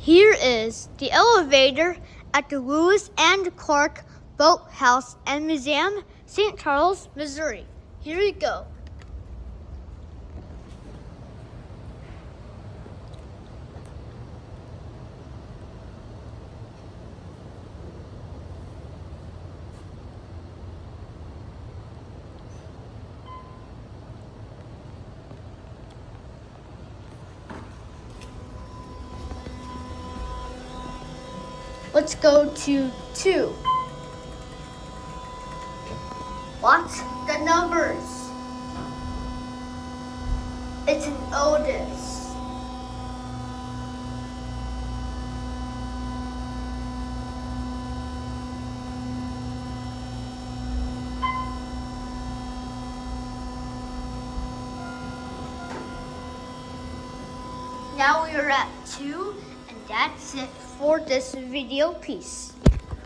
Here is the elevator at the Lewis and Clark Boathouse and Museum, St. Charles, Missouri. Here we go. Let's go to 2. What's the numbers? It's an Otis. Now we are at 2, and that's it for this video. Peace.